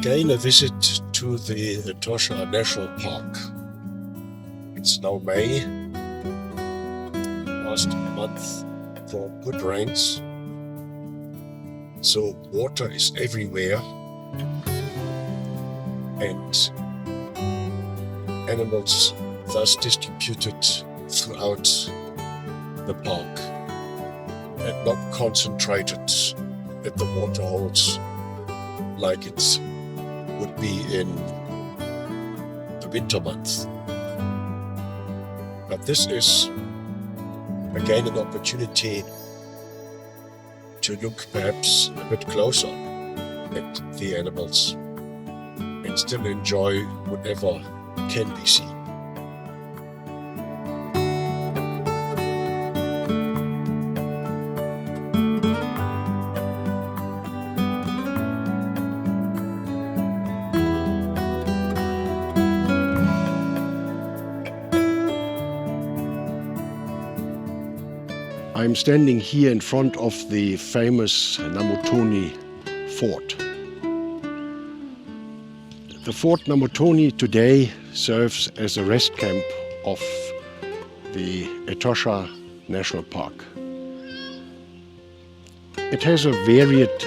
Again, a visit to the Etosha National Park. It's now May, last month for good rains, so water is everywhere and animals thus distributed throughout the park and not concentrated at the waterholes like it would be in the winter months. But this is again an opportunity to look perhaps a bit closer at the animals and still enjoy whatever can be seen. I'm standing here in front of the famous Namutoni fort. The Fort Namutoni today serves as a rest camp of the Etosha National Park. It has a varied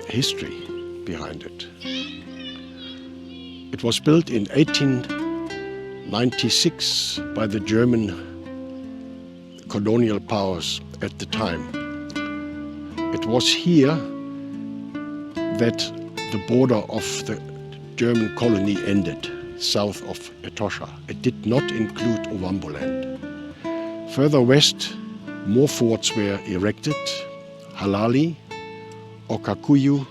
history behind it. It was built in 1896 by the German colonial powers at the time. It was here that the border of the German colony ended, south of Etosha. It did not include Ovambo land. Further west, more forts were erected, Halali, Okakuyu,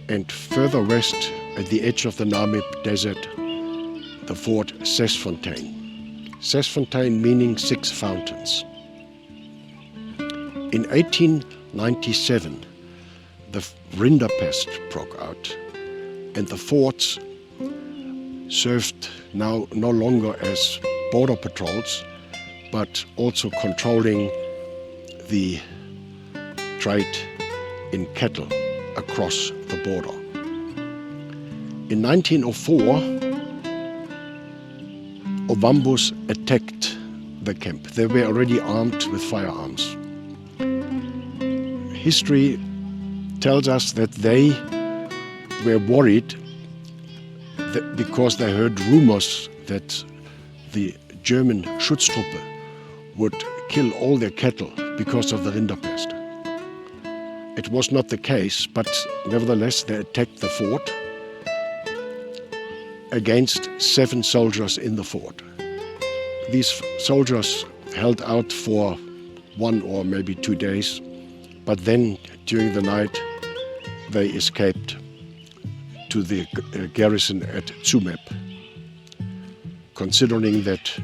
and further west, at the edge of the Namib Desert, the fort Sesfontein. Sesfontein meaning 6 fountains. In 1897, the Rinderpest broke out, and the forts served now no longer as border patrols, but also controlling the trade in cattle across the border. In 1904, Ovambos attacked the camp. They were already armed with firearms. History tells us that they were worried because they heard rumors that the German Schutztruppe would kill all their cattle because of the Rinderpest. It was not the case, but nevertheless they attacked the fort against 7 soldiers in the fort. These soldiers held out for 1 or maybe 2 days, but then during the night they escaped to the garrison at Tsumeb, considering that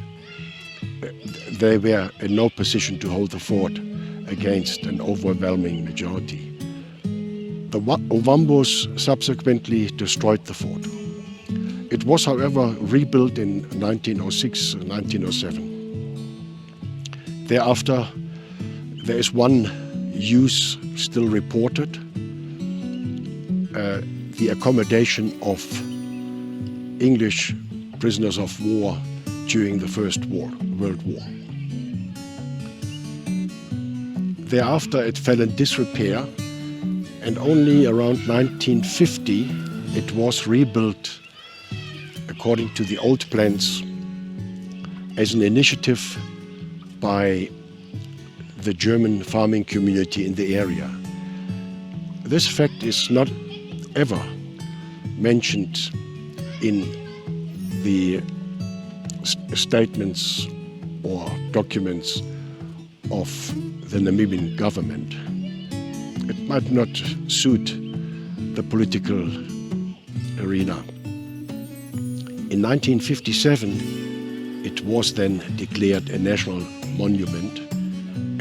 they were in no position to hold the fort against an overwhelming majority. The Ovambos subsequently destroyed the fort. It was, however, rebuilt in 1906 and 1907. Thereafter, there is one use still reported, the accommodation of English prisoners of war during the First World War. Thereafter it fell in disrepair, and only around 1950 it was rebuilt according to the old plans as an initiative by the German farming community in the area. This fact is not ever mentioned in the statements or documents of the Namibian government. It might not suit the political arena. In 1957, it was then declared a national monument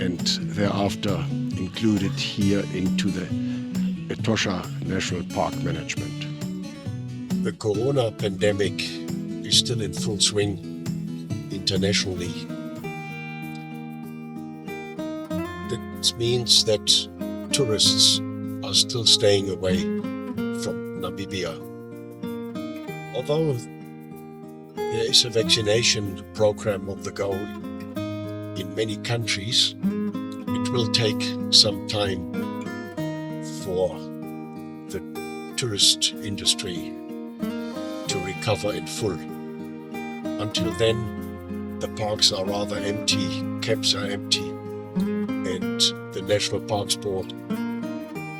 and thereafter included here into the Etosha National Park management. The corona pandemic is still in full swing internationally. That means that tourists are still staying away from Namibia. Although there is a vaccination program on the go in many countries, it will take some time for the tourist industry to recover in full. Until then, the parks are rather empty, camps are empty, and the National Parks Board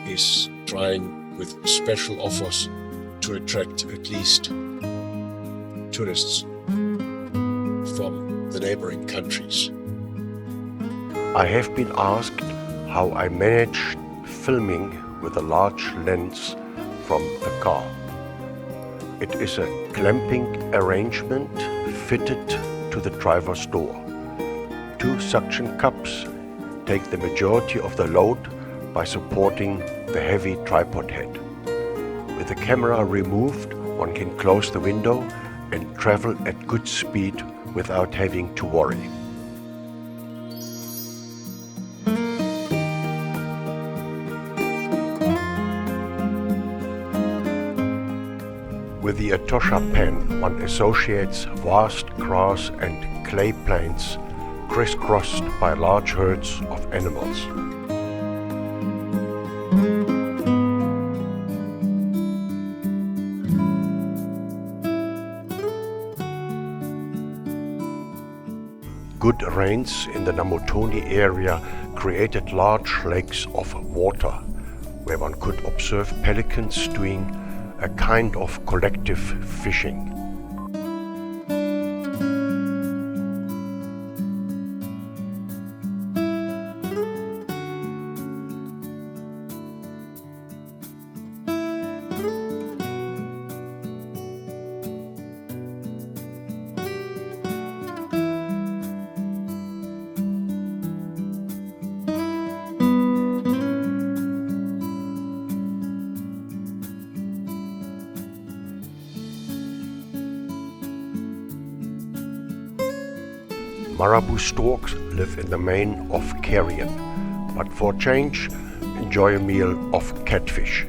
is trying with special offers to attract at least tourists from the neighboring countries. I have been asked how I managed filming with a large lens from the car. It is a clamping arrangement fitted to the driver's door. 2 suction cups take the majority of the load by supporting the heavy tripod head. With the camera removed, one can close the window and travel at good speed without having to worry. With the Etosha pen, one associates vast grass and clay plains crisscrossed by large herds of animals. Good rains in the Namotoni area created large lakes of water, where one could observe pelicans doing a kind of collective fishing. Marabou storks live in the main of carrion, but for change, enjoy a meal of catfish.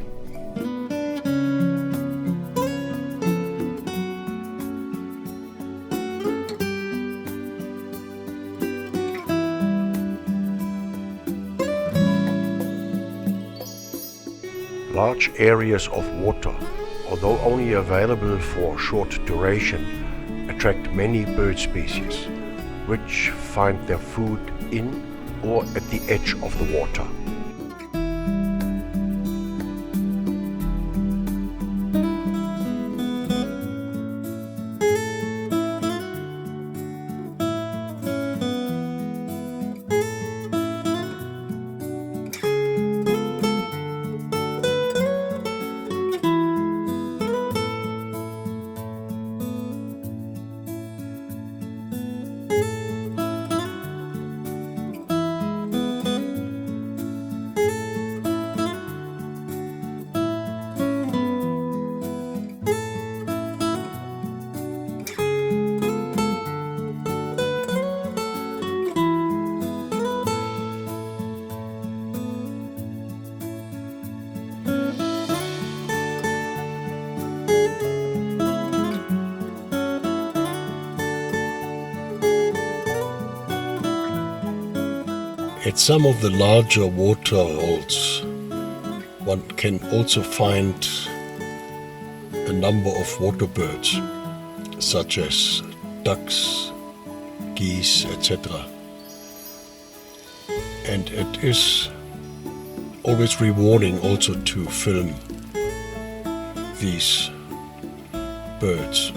Large areas of water, although only available for short duration, attract many bird species, which find their food in or at the edge of the water. At some of the larger waterholes, one can also find a number of water birds, such as ducks, geese, etc. And it is always rewarding also to film these birds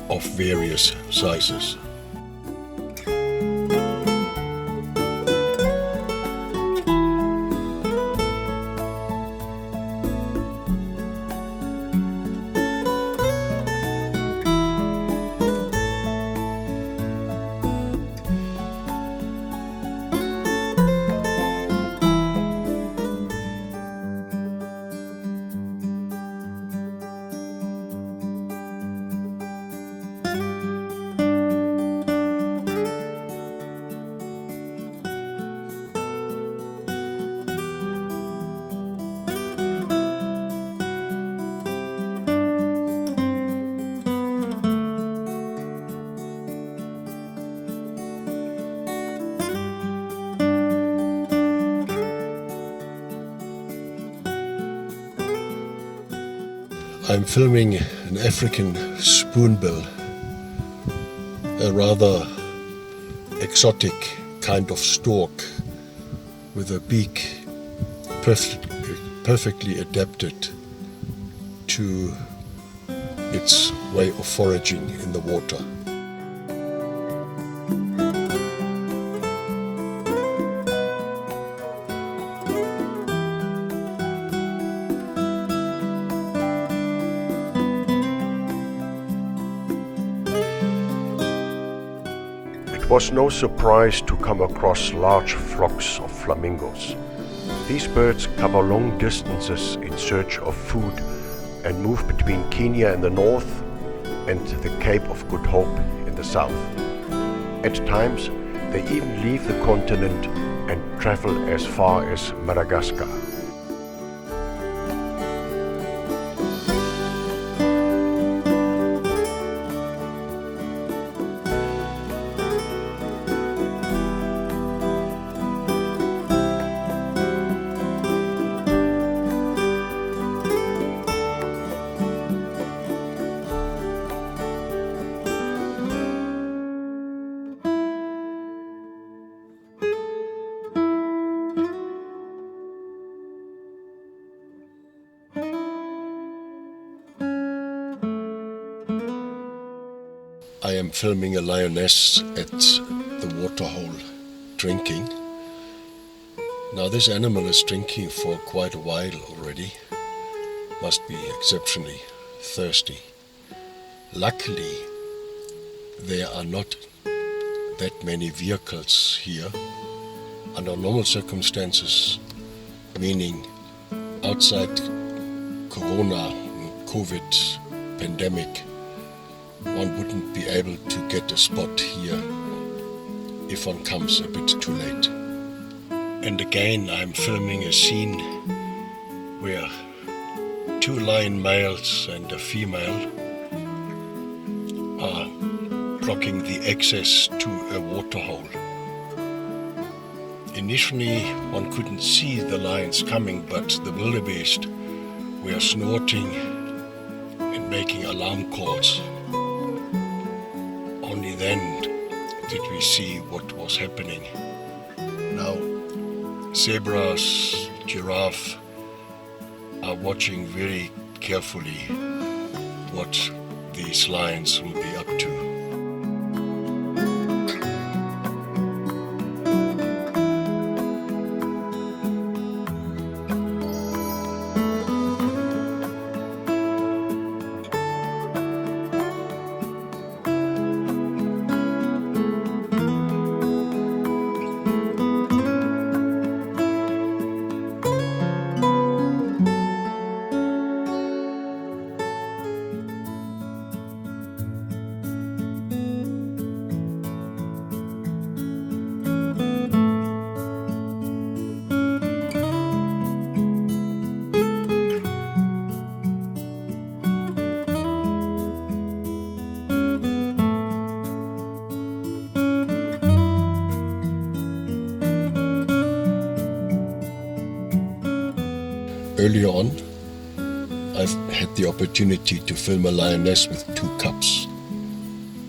of various sizes. I'm filming an African spoonbill, a rather exotic kind of stork with a beak perfectly adapted to its way of foraging in the water. It was no surprise to come across large flocks of flamingos. These birds cover long distances in search of food and move between Kenya in the north and the Cape of Good Hope in the south. At times, they even leave the continent and travel as far as Madagascar. I am filming a lioness at the waterhole drinking. Now this animal is drinking for quite a while already. Must be exceptionally thirsty. Luckily, there are not that many vehicles here. Under normal circumstances, meaning outside Corona, COVID pandemic, one wouldn't be able to get a spot here if one comes a bit too late. And again, I'm filming a scene where two lion males and a female are blocking the access to a waterhole. Initially, one couldn't see the lions coming, but the wildebeest were snorting and making alarm calls. Only then did we see what was happening. Now, zebras, giraffe are watching very carefully what these lions will be up to. Earlier on, I've had the opportunity to film a lioness with 2 cubs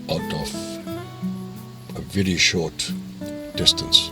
out of a very short distance.